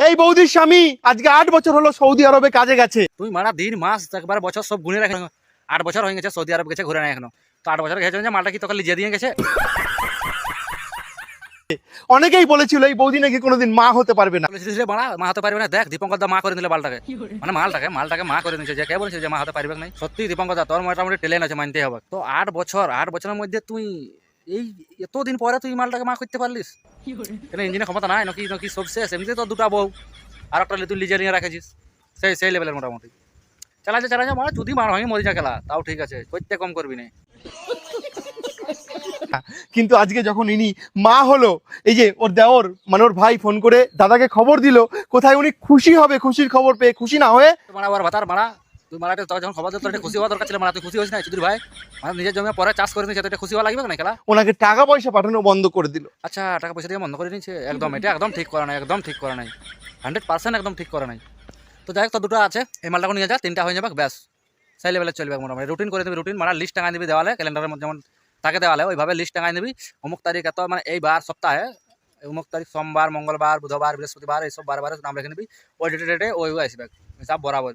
এই বৌদির স্বামী আজকে 8 বছর হলো সৌদি আরবে কাজে গেছে। তুই মারা দিন মাস একবার বছর সব গুনে রাখে। 8 বছর হয়ে গেছে সৌদি আরব গেছে, ঘুরে নাই এখনো। তো 8 বছর গেছে যে মালটা কি তোকে লিজে দিয়ে গেছে? অনেকেই বলেছিল এই বৌদি নাকি কোনোদিন মা হতে পারবে না। বলেছিস রে বাড়া মা হতে পারবে না? দেখ দীপঙ্কর দা মা করে দিলে বালটাকে, মানে মালটাকে মা করে দিয়েছে। যে কে বলেছে যে মা হতে পারবে নাই? সত্যি দীপঙ্কর দা তোর মোটামুটি ট্যালেন্ট আছে, মানতে হবে। তো 8 বছরের মধ্যে তুই এই এতদিন পরে তুই মালটাকে মা করতে পারলিস? কেন ইঞ্জিনের ক্ষমতা নাই নাকি? নাকি সব শেষ? এমনিতে তো দুটা বউ আর একটা তুই লিজে নিয়ে রাখেছিস, সেই লেভেলের মোটামুটি। চালাচ্ছে মানে যদি মার ভাঙি মরি যা খেলা তাও ঠিক আছে, করতে কম করবি না। কিন্তু আজকে যখন ইনি মা হলো, এই যে ওর দেওর মানে ওর ভাই ফোন করে দাদাকে খবর দিল, কোথায় উনি খুশি হবে, খুশির খবর পেয়ে খুশি না হয়ে মারা ওর ভাতার মারা, তুই মারা তোর যখন খবর তোর খুশি হওয়া দরকার ছিল, মারা তুই খুশি হয়েছিস না চুদির ভাই? মানে নিজের জমি পরে চাষ করে নিয়েছে, তো এটা খুশি হওয়া লাগবে না খেলা? ওনাকে টাকা পয়সা পাঠানো বন্ধ করে দিল। আচ্ছা টাকা পয়সা দিয়ে বন্ধ করে নিয়েছে? একদম এটা একদম ঠিক করা নাই, একদম ঠিক করা নাই, 100% একদম ঠিক করা নাই। তো যাই হোক, তো দুটো আছে, এই মালটাকে নিয়ে যা, 3টা হয়ে যাবে ব্যাস, সেই লেভেলে চলবে মোটামুটি। রুটিন করে দিবি, রুটিন মানে লিস্ট টাঙাই দিবি দেওয়ালে, ক্যালেন্ডারের মধ্যে যেমন তাকে দেওয়ালে ওইভাবে লিস্ট টাঙাই দিবি। অমুক তারিখ এত মানে এইবার সপ্তাহে অমুক তারিখ সোমবার, মঙ্গলবার, বুধবার, বৃহস্পতিবার, এইসব বারে নাম রেখে নিবি। ওই ডেটে ওই আসবে সব বরাবর।